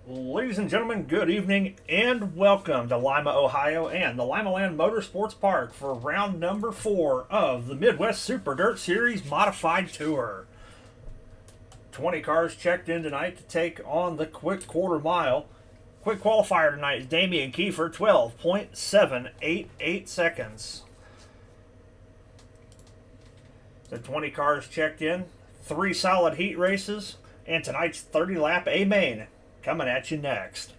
Ladies and gentlemen, good evening and welcome to Lima, Ohio and the Limaland Motorsports Park for round number 4 of the Midwest Super Dirt Series Modified Tour. 20 cars checked in tonight to take on the quick quarter mile. Quick qualifier tonight is Damian Kiefer, 12.788 seconds. So 20 cars checked in, 3 solid heat races, and tonight's 30-lap A-Main coming at you next.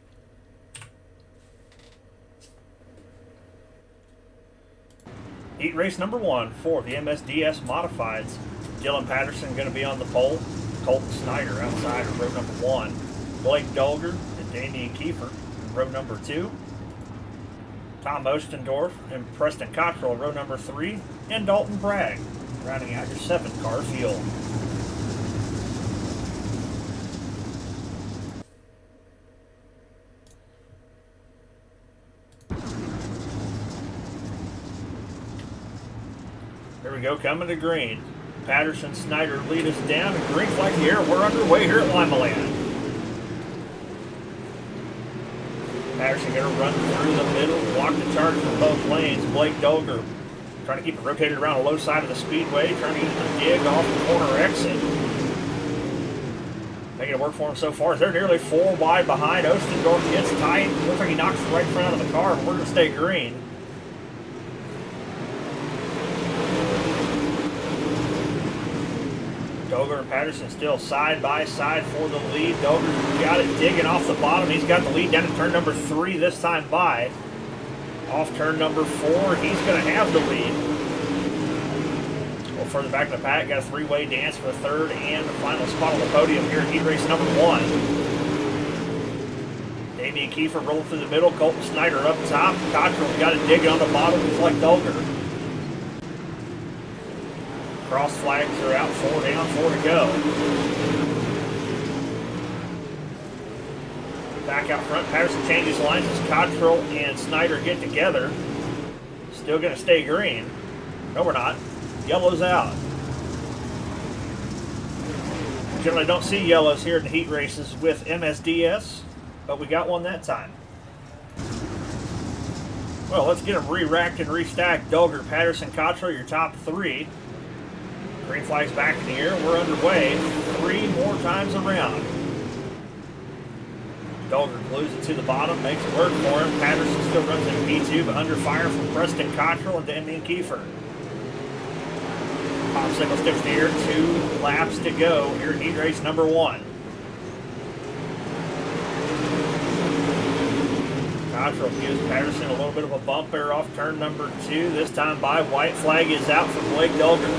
Heat race number 1 for the MSDS Modifieds. Dylan Patterson going to be on the pole. Colton Snyder outside of row number 1. Blake Dulger and Damian Kiefer in row number 2. Tom Ostendorf and Preston Cottrell row number 3. And Dalton Bragg rounding out your 7-car field. Here we go, coming to green. Patterson, Snyder lead us down, and green flag in the air. We're underway here at Limaland. Patterson going to run through the middle, block the charge from both lanes. Blake Dulger trying to keep it rotated around the low side of the speedway, trying to use the dig off the corner exit. Making it work for him so far. They're nearly 4 wide behind. Ostendorf gets tight. Looks like he knocks the right front out of the car, but we're going to stay green. Dulger and Patterson still side by side for the lead. Dulger's got it digging off the bottom. He's got the lead down to turn number 3 this time by. Off turn number 4, he's going to have the lead. A little further back in the pack, got a 3-way dance for the third and the final spot on the podium here in heat race number 1. Damian Kiefer rolling through the middle. Colton Snyder up top. Cottrell's got it digging on the bottom just like Dulger. Cross flags are out, 4 down, 4 to go. Back out front, Patterson changes lines as Cottrell and Snyder get together. Still going to stay green. No, we're not. Yellow's out. Generally don't see yellows here in the heat races with MSDS, but we got one that time. Well, let's get them re-racked and restacked. Dulger, Patterson, Cottrell, your top 3. Green flag's back in the air. We're underway 3 more times around. Dulger glues it to the bottom, makes it work for him. Patterson still runs in P2, but under fire from Preston Cottrell and Damian Kiefer. Popsicle sticks in the air, 2 laps to go here in heat race number 1. Cottrell gives Patterson a little bit of a bump there off turn number 2. This time by, white flag is out for Blake Dulger.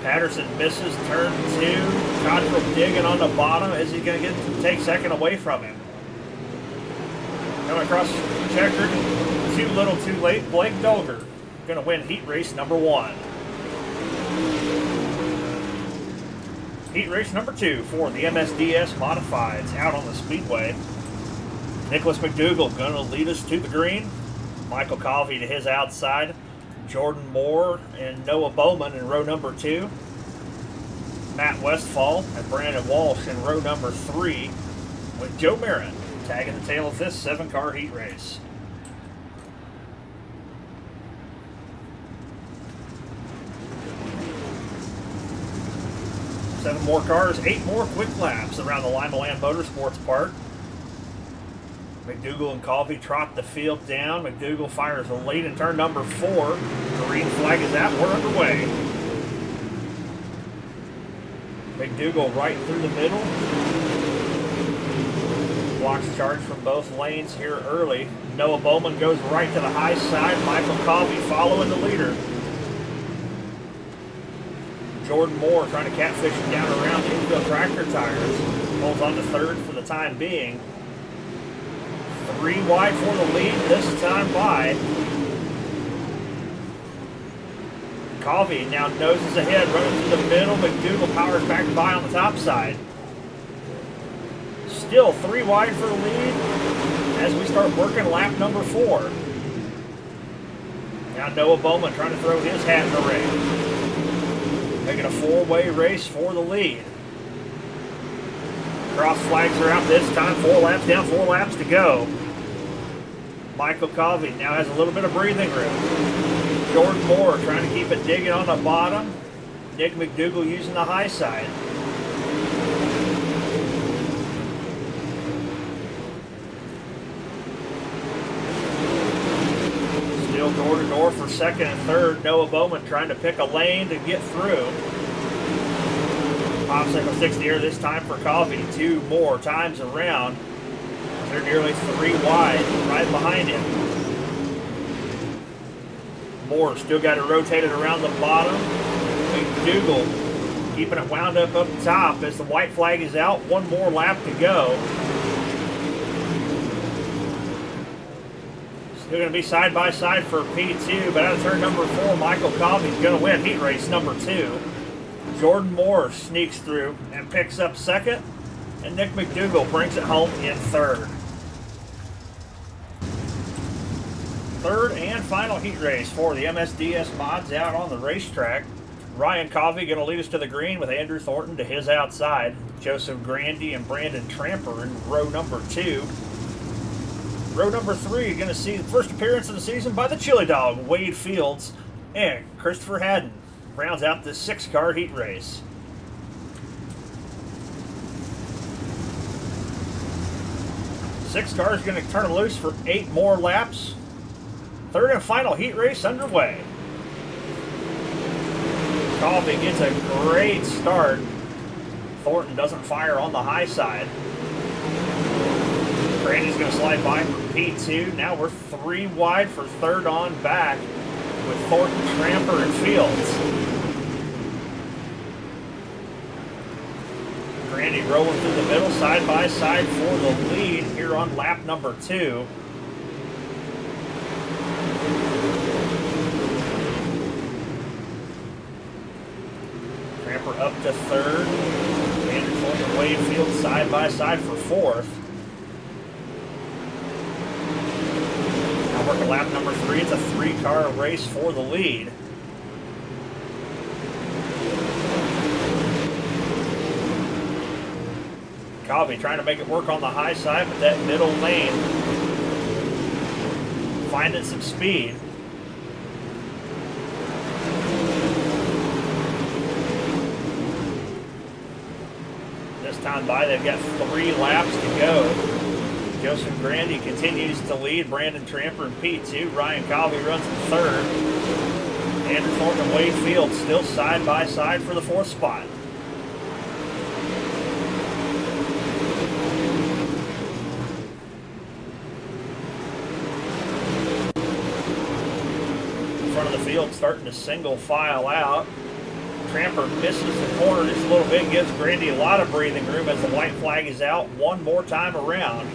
Patterson misses turn 2. Cottrell digging on the bottom as he's going to take second away from him. Coming across checkered, too little too late. Blake Dulger going to win heat race number 1. Heat race number 2 for the MSDS Modifieds out on the speedway. Nicholas McDougall going to lead us to the green. Michael Colvey to his outside. Jordan Moore and Noah Bowman in row number 2. Matt Westfall and Brandon Walsh in row number 3, with Joe Barron tagging the tail of this 7-car heat race. Seven more cars, 8 more quick laps around the Limaland Motorsports Park. McDougall and Colvey trot the field down. McDougall fires a lead in turn number 4. Green flag is out. We're underway. McDougall right through the middle. Blocks charge from both lanes here early. Noah Bowman goes right to the high side. Michael Colvey following the leader. Jordan Moore trying to catfish it down around the infield tractor tires. Holds on to third for the time being. 3 wide for the lead, this time by. Colvey now noses ahead, running through the middle. McDougall powers back by on the top side. Still 3 wide for the lead as we start working lap number 4. Now Noah Bowman trying to throw his hat in the ring. Making a 4-way race for the lead. Cross flags are out this time. 4 laps down, 4 laps to go. Michael Covey now has a little bit of breathing room. Jordan Moore trying to keep it digging on the bottom. Nick McDougall using the high side. Still door to door for second and third. Noah Bowman trying to pick a lane to get through. Popsicle 60 here this time for Covey. 2 more times around. They're nearly 3 wide, right behind him. Moore still got it rotated around the bottom. McDougall keeping it wound up top as the white flag is out. 1 more lap to go. Still going to be side by side for P2, but out of turn number 4, Michael Covey is going to win heat race number 2. Jordan Moore sneaks through and picks up second, and Nick McDougall brings it home in third. Third and final heat race for the MSDS mods out on the racetrack. Ryan Covey going to lead us to the green with Andrew Thornton to his outside. Joseph Grandy and Brandon Tramper in row number 2. Row number 3 going to see the first appearance of the season by the Chili Dog, Wade Fields, and Christopher Haddon rounds out this 6-car heat race. Six cars going to turn them loose for 8 more laps. Third and final heat race underway. Covey gets a great start. Thornton doesn't fire on the high side. Brandy's going to slide by for P2. Now we're 3 wide for third on back with Thornton, Tramper, and Fields. Brandy rolling through the middle, side by side for the lead here on lap number 2. Tramper up to third. Andrew Thornton and Wade Fields side by side for fourth. Now working lap number 3. It's a 3-car race for the lead. Covey trying to make it work on the high side, but that middle lane finding some speed. This time by, they've got 3 laps to go. Joseph Grandy continues to lead. Brandon Tramper in P2. Ryan Covey runs in third. Andrew Thornton and Wade Fields still side by side for the 4th spot. Front of the field starting to single file out. Tramper misses the corner just a little bit, gives Grandy a lot of breathing room as the white flag is out 1 more time around.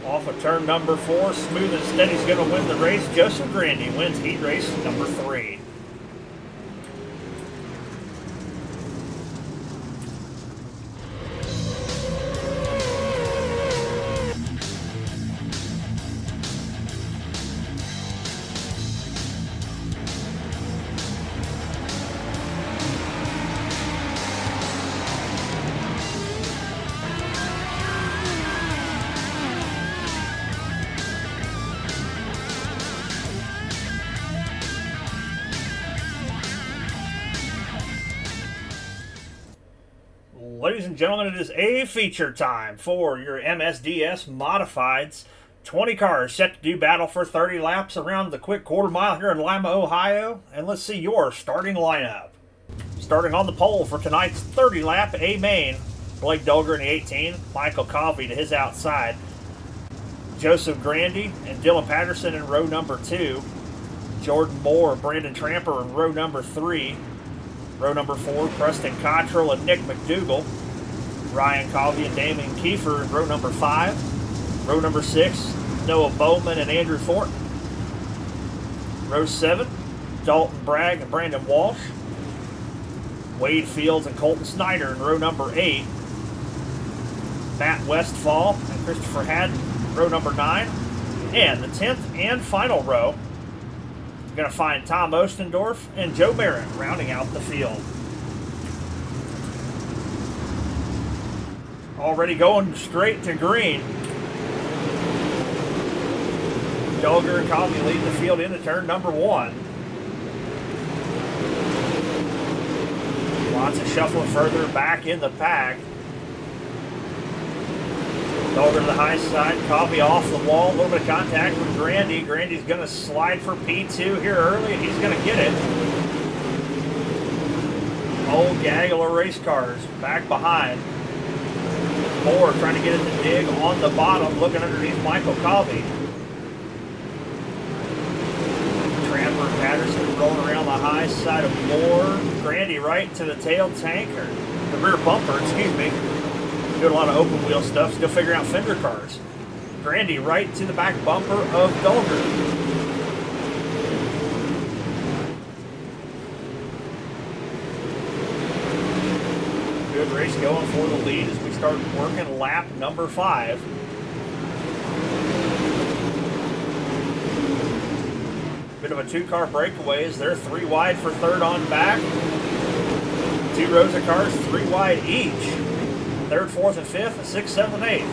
Off of turn number 4, smooth and steady is going to win the race. Joseph Grandy wins heat race number 3. Ladies and gentlemen, it is a feature time for your MSDS Modifieds. 20 cars set to do battle for 30 laps around the quick quarter mile here in Lima, Ohio. And let's see your starting lineup. Starting on the pole for tonight's 30 lap A main, Blake Dulger in the 18, Michael Covey to his outside, Joseph Grandy and Dylan Patterson in row number 2, Jordan Moore, Brandon Tramper in row number 3, row number 4, Preston Cottrell and Nick McDougall, Ryan Covey and Damon Kiefer in row number 5, row number 6, Noah Bowman and Andrew Thornton, row 7, Dalton Bragg and Brandon Walsh, Wade Fields and Colton Snyder in row number 8, Matt Westfall and Christopher Haddon, row number 9, and the 10th and final row Going to find Tom Ostendorf and Joe Barrett rounding out the field. Already going straight to green. Dolger and Coffey lead the field into turn number 1. Lots of shuffling further back in the pack. Dolger to the high side, Coffey off the wall, a little bit of contact with Grandy. Grandy's going to slide for P2 here early, and he's going to get it. Old gaggle of race cars back behind. Moore trying to get it to dig on the bottom, looking underneath Michael Coffey. Tramper and Patterson rolling around the high side of Moore. Grandy right to the tail tank, or the rear bumper, excuse me. Doing a lot of open wheel stuff, still figuring out fender cars. Grandy right to the back bumper of Dolger. Good race going for the lead as we start working lap number 5. Bit of a 2-car breakaway as they're 3 wide for third on back. 2 rows of cars, 3 wide each. 3rd, 4th, and 5th, and 6th, 7th, and 8th.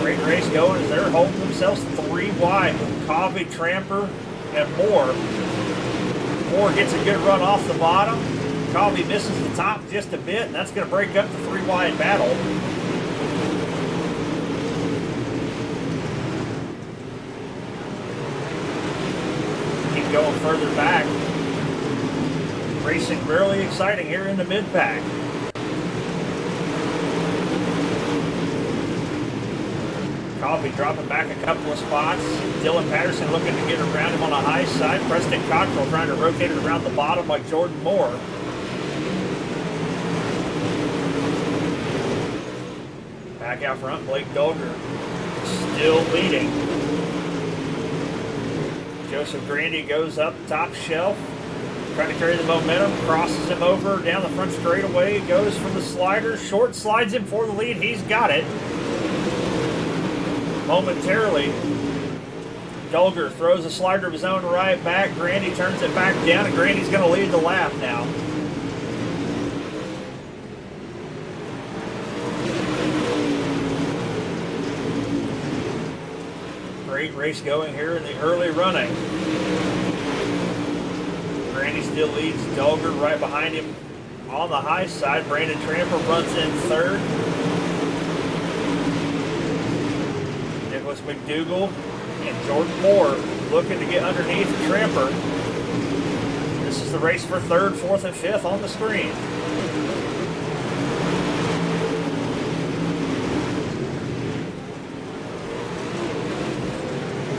Great race going as they're holding themselves 3 wide with Coffey, Tramper, and Moore. Moore gets a good run off the bottom. Coffey misses the top just a bit, and that's going to break up the 3 wide battle. Going further back. Racing really exciting here in the mid-pack. Coffey dropping back a couple of spots. Dylan Patterson looking to get around him on the high side. Preston Cockrell trying to rotate it around the bottom like Jordan Moore. Back out front, Blake Dolger still leading. Joseph Grandy goes up top shelf, trying to carry the momentum, crosses him over down the front straightaway, goes from the slider, short slides him for the lead, he's got it. Momentarily, Dolger throws a slider of his own right back, Grandy turns it back down, and Grandy's going to lead the lap now. Great race going here in the early running. Grandy still leads Dolger right behind him on the high side. Brandon Tramper runs in 3rd. Nicholas McDougall and Jordan Moore looking to get underneath Tramper. This is the race for 3rd, 4th, and 5th on the screen.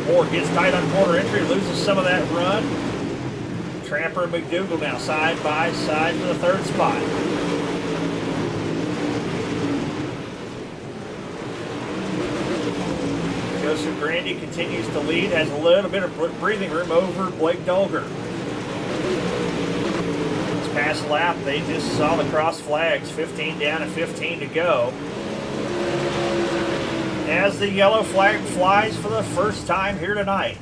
Moore gets tight on corner entry, loses some of that run. Tramper and McDougall now side by side for the 3rd spot. Joseph Grandy continues to lead, has a little bit of breathing room over Blake Dolger. This past lap, they just saw the cross flags, 15 down and 15 to go. As the yellow flag flies for the first time here tonight.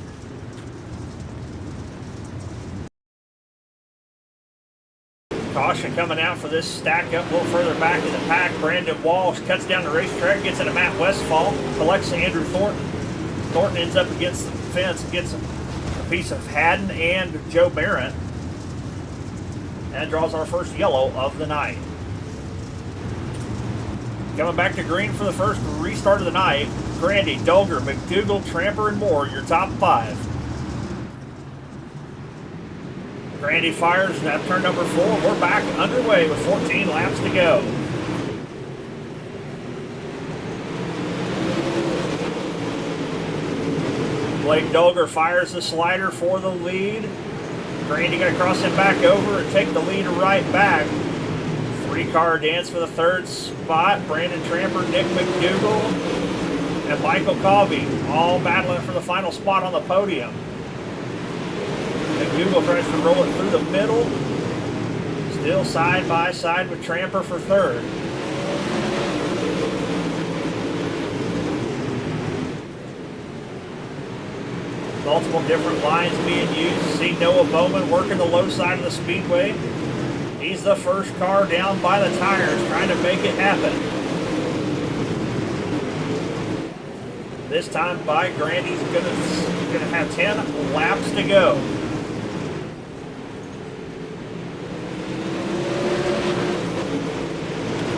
Caution coming out for this stack up a little further back in the pack. Brandon Walsh cuts down the racetrack, gets into Matt Westfall, collects Andrew Thornton. Thornton ends up against the fence and gets a piece of Haddon and Joe Barrett. And draws our first yellow of the night. Coming back to green for the first restart of the night, Grandy, Dolger, McDougall, Tramper, and Moore, your top 5. Grandy fires at turn number 4. We're back underway with 14 laps to go. Blake Dolger fires the slider for the lead. Grandy going to cross him back over and take the lead right back. 3-car dance for the 3rd spot. Brandon Tramper, Nick McDougall, and Michael Coffey all battling for the final spot on the podium. McDougall tries to roll it through the middle. Still side by side with Tramper for 3rd. Multiple different lines being used. See Noah Bowman working the low side of the speedway. He's the first car down by the tires, trying to make it happen. This time by Grandy's gonna have 10 laps to go.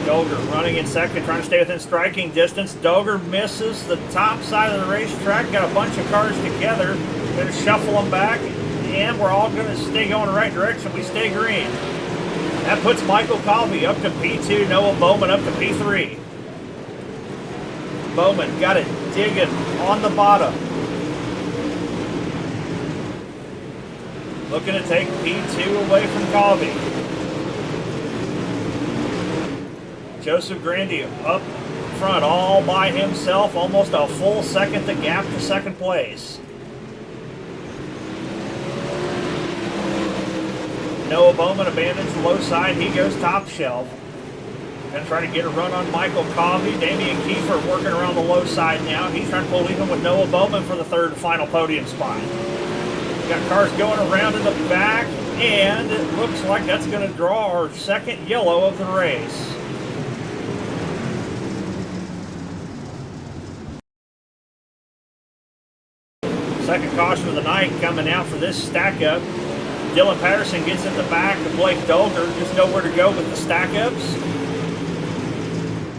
Dolger running in second, trying to stay within striking distance. Dolger misses the top side of the racetrack. Got a bunch of cars together. Going to shuffle them back, and we're all going to stay going the right direction. We stay green. That puts Michael Colby up to P2. Noah Bowman up to P3. Bowman got it digging on the bottom. Looking to take P2 away from Colby. Joseph Grandy up front all by himself, almost a full second to gap to second place. Noah Bowman abandons the low side. He goes top shelf. Going to try to get a run on Michael Colby. Damian Kiefer working around the low side now. He's trying to pull even with Noah Bowman for the third and final podium spot. Got cars going around in the back, and it looks like that's going to draw our second yellow of the race. Second caution of the night coming out for this stack up. Dylan Patterson gets in the back of Blake Dolger, just nowhere to go with the stack ups.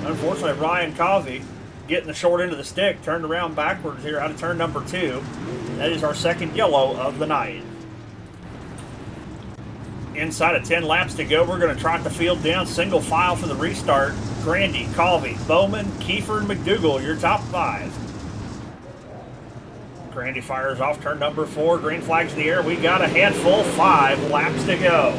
Unfortunately, Ryan Covey getting the short end of the stick, turned around backwards here out of turn number 2. That is our second yellow of the night. Inside of 10 laps to go, we're going to trot the field down single file for the restart. Grandy, Colby, Bowman, Kiefer, and McDougall, your top 5. Grandy fires off turn number 4. Green flag's in the air. We got a handful. 5 laps to go.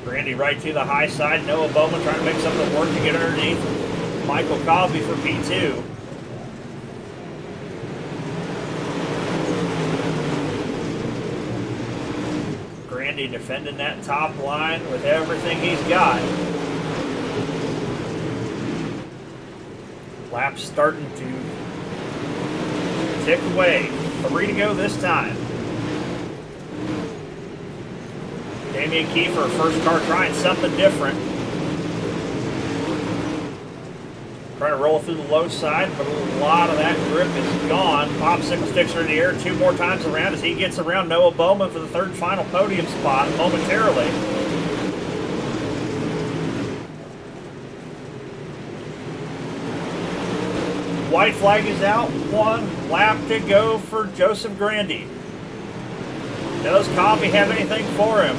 Grandy right to the high side. Noah Bowman trying to make something work to get underneath Michael Covey for P2. Grandy defending that top line with everything he's got. Laps starting to tick away. 3 to go this time. Damian Kiefer, first car trying something different. Trying to roll through the low side, but a lot of that grip is gone. Popsicle sticks are in the air 2 more times around as he gets around Noah Bowman for the third and final podium spot momentarily. White flag is out. 1 lap to go for Joseph Grandy. Does Covey have anything for him?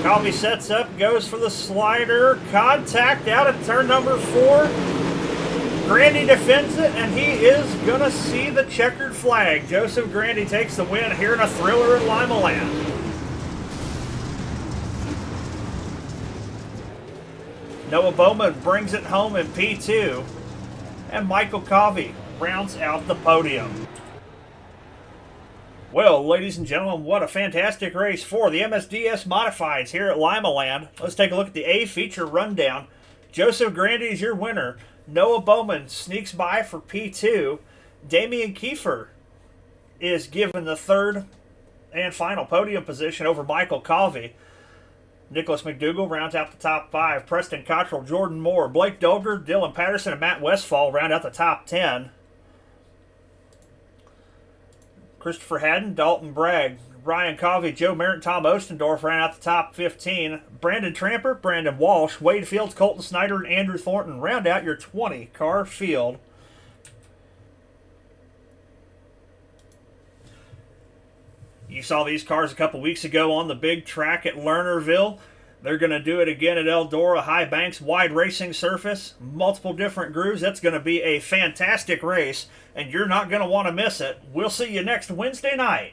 Covey sets up, goes for the slider. Contact out at turn number 4. Grandy defends it, and he is going to see the checkered flag. Joseph Grandy takes the win here in a thriller in Limaland. Noah Bowman brings it home in P2. And Michael Covey rounds out the podium. Well, ladies and gentlemen, what a fantastic race for the MSDS Modifieds here at Limaland. Let's take a look at the A feature rundown. Joseph Grandy is your winner. Noah Bowman sneaks by for P2. Damian Kiefer is given the third and final podium position over Michael Covey. Nicholas McDougall rounds out the top 5. Preston Cottrell, Jordan Moore, Blake Dolger, Dylan Patterson, and Matt Westfall round out the top 10. Christopher Haddon, Dalton Bragg, Ryan Covey, Joe Merritt, Tom Ostendorf round out the top 15. Brandon Tramper, Brandon Walsh, Wade Fields, Colton Snyder, and Andrew Thornton round out your 20-car field. You saw these cars a couple weeks ago on the big track at Lernerville. They're going to do it again at Eldora, High Banks, wide racing surface, multiple different grooves. That's going to be a fantastic race, and you're not going to want to miss it. We'll see you next Wednesday night.